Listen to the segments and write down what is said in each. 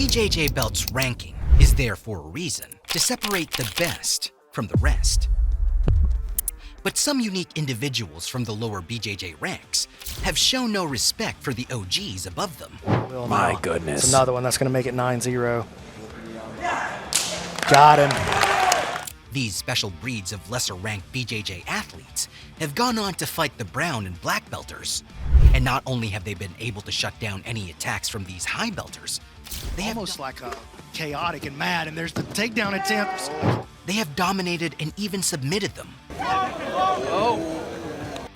BJJ belt's ranking is there for a reason, to separate the best from the rest. But some unique individuals from the lower BJJ ranks have shown no respect for the OGs above them. My goodness. It's another one that's going to make it 9-0. Got him. These special breeds of lesser-ranked BJJ athletes have gone on to fight the brown and black belters. And not only have they been able to shut down any attacks from these high belters, they have almost like a chaotic and mad, and there's the takedown attempts. They have dominated and even submitted them. Oh.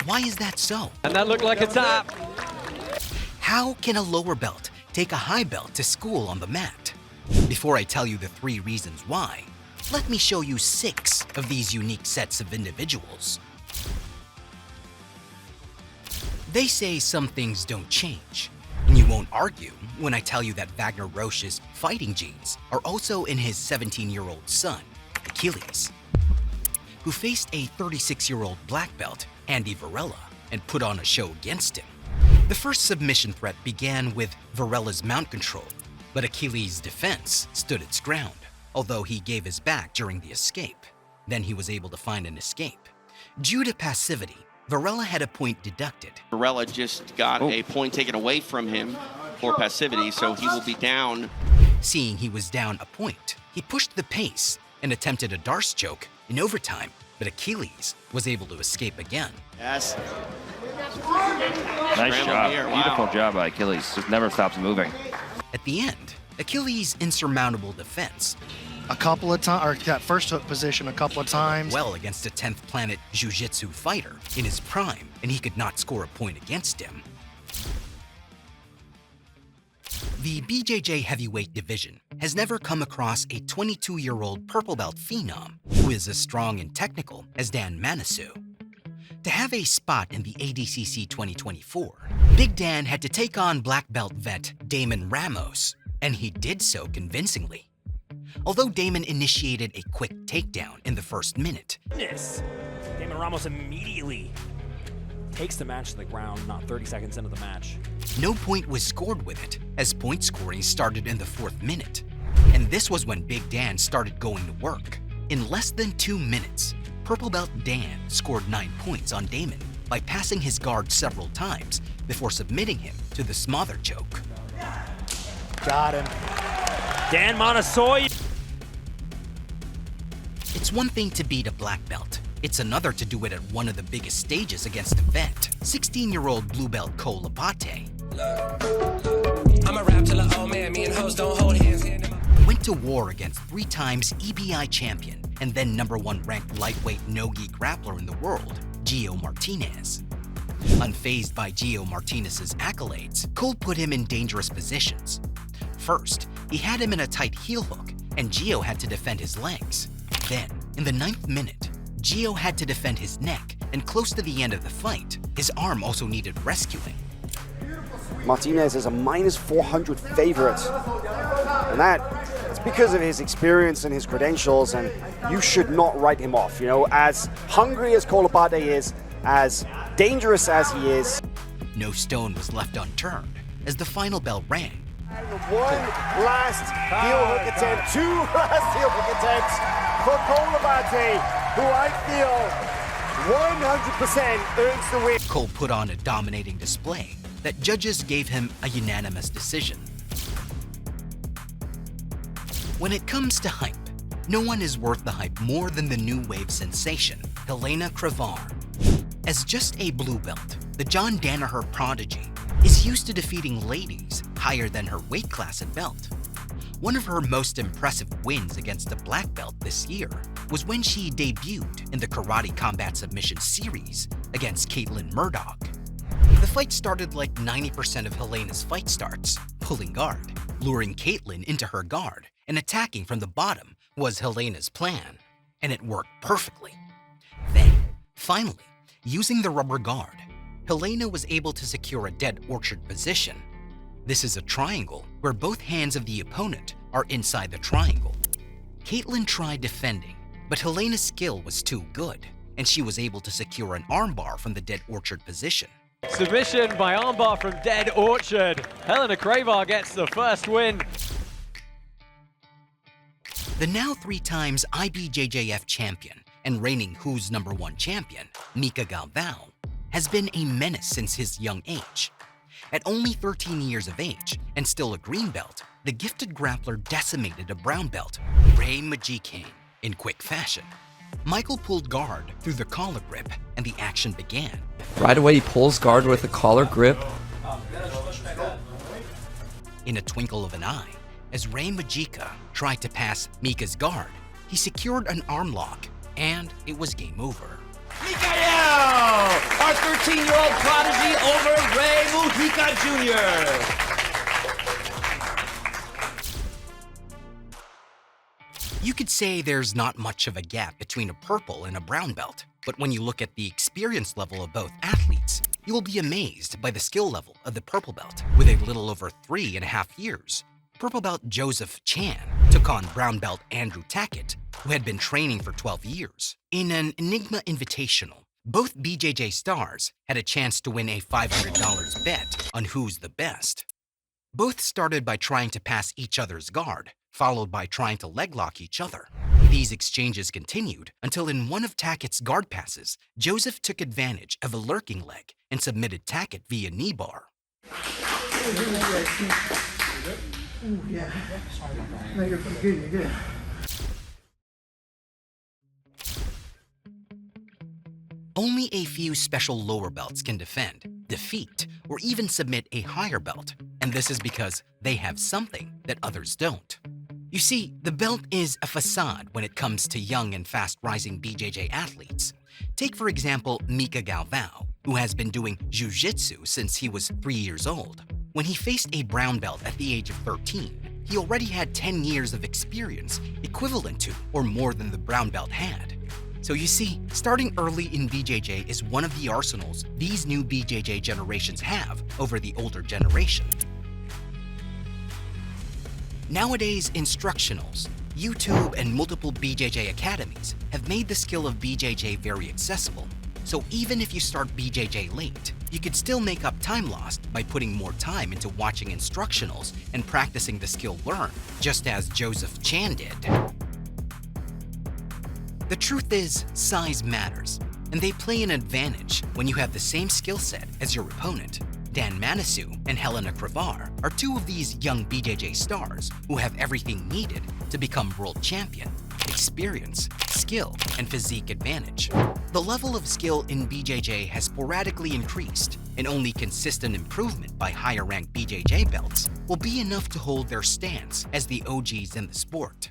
Why is that so? And that looked like a tap. How can a lower belt take a high belt to school on the mat? Before I tell you the 3 reasons why, let me show you 6 of these unique sets of individuals. They say some things don't change, and you won't argue when I tell you that Wagner Roche's fighting genes are also in his 17-year-old son, Achilles, who faced a 36-year-old black belt, Andy Varela, and put on a show against him. The first submission threat began with Varela's mount control, but Achilles' defense stood its ground, although he gave his back during the escape. Then he was able to find an escape. Due to passivity, Varela had a point deducted. Varela just got a point taken away from him for passivity, so he will be down. Seeing he was down a point, he pushed the pace and attempted a Darce choke in overtime, but Achilles was able to escape again. Yes. Nice job. Here. Beautiful Wow. job by Achilles. Just never stops moving. At the end, Achilles' insurmountable defense, A couple of times, or that first hook position a couple of times. well against a 10th planet jiu-jitsu fighter in his prime, and he could not score a point against him. The BJJ heavyweight division has never come across a 22-year-old purple belt phenom who is as strong and technical as Dan Manisu. To have a spot in the ADCC 2024, Big Dan had to take on black belt vet Damon Ramos, and he did so convincingly. Although Damon initiated a quick takedown in the first minute, Damon Ramos immediately takes the match to the ground, not 30 seconds into the match. no point was scored with it, as point scoring started in the 4th minute. And this was when Big Dan started going to work. In less than 2 minutes, Purple Belt Dan scored 9 points on Damon by passing his guard several times before submitting him to the smother choke. Got him. Dan Monasoy. It's one thing to beat a black belt. It's another to do it at one of the biggest stages against a vet, 16-year-old blue belt Cole Abate. I'm a rap till an old man, me and hoes don't hold hands. Went to war against 3 times EBI champion and then #1 ranked lightweight no-gi grappler in the world, Gio Martinez. Unfazed by Gio Martinez's accolades, Cole put him in dangerous positions. First, he had him in a tight heel hook, and Gio had to defend his legs. Then, in the 9th minute, Gio had to defend his neck, and close to the end of the fight, his arm also needed rescuing. Martinez is a -400 favorite, and that's because of his experience and his credentials, and you should not write him off. You know, as hungry as Cole Abate is, as dangerous as he is. No stone was left unturned as the final bell rang. One last heel hook attempt, 2 last heel hook attempts for Cole Abate, who I feel 100% earns the win. Cole put on a dominating display that judges gave him a unanimous decision. When it comes to hype, no one is worth the hype more than the new wave sensation, Helena Cravar. As just a blue belt, the John Danaher prodigy is used to defeating ladies higher than her weight class and belt. One of her most impressive wins against a black belt this year was when she debuted in the Karate Combat Submission Series against Caitlin Murdoch. The fight started like 90% of Helena's fight starts, pulling guard. Luring Caitlin into her guard and attacking from the bottom was Helena's plan, and it worked perfectly. Then, finally, using the rubber guard, Helena was able to secure a dead orchard position. This is a triangle where both hands of the opponent are inside the triangle. Caitlin tried defending, but Helena's skill was too good, and she was able to secure an armbar from the dead orchard position. Submission by armbar from Dead Orchard. Helena Cravar gets the first win. The now 3 times IBJJF champion and reigning Who's Number 1 champion, Mika Galvão, has been a menace since his young age. At only 13 years of age and still a green belt, the gifted grappler decimated a brown belt, Ray Majikane, in quick fashion. Michael pulled guard through the collar grip and the action began. Right away, he pulls guard with a collar grip. In a twinkle of an eye, as Ray Majika tried to pass Mika's guard, he secured an arm lock, and it was game over. Mikael! Our 13-year-old prodigy over Ray Mujica Jr. You could say there's not much of a gap between a purple and a brown belt, but when you look at the experience level of both athletes, you will be amazed by the skill level of the purple belt. With a little over 3.5 years, purple belt Joseph Chan took on brown belt Andrew Tackett, who had been training for 12 years. In an Enigma Invitational, both BJJ stars had a chance to win a $500 bet on who's the best. Both started by trying to pass each other's guard, followed by trying to leg lock each other. These exchanges continued until in one of Tackett's guard passes, Joseph took advantage of a lurking leg and submitted Tackett via knee bar. Only a few special lower belts can defend, defeat, or even submit a higher belt, and this is because they have something that others don't. You see, the belt is a facade when it comes to young and fast-rising BJJ athletes. Take, for example, Mika Galvão, who has been doing jiu-jitsu since he was 3 years old. When he faced a brown belt at the age of 13, he already had 10 years of experience, equivalent to or more than the brown belt had. So you see, starting early in BJJ is one of the arsenals these new BJJ generations have over the older generation. Nowadays, instructionals, YouTube, and multiple BJJ academies have made the skill of BJJ very accessible. So even if you start BJJ late, you could still make up time lost by putting more time into watching instructionals and practicing the skill learned, just as Joseph Chan did. The truth is, size matters, and they play an advantage when you have the same skill set as your opponent. Dan Manisu and Helena Cravar are 2 of these young BJJ stars who have everything needed to become world champion: experience, skill, and physique advantage. The level of skill in BJJ has sporadically increased, and only consistent improvement by higher-ranked BJJ belts will be enough to hold their stance as the OGs in the sport.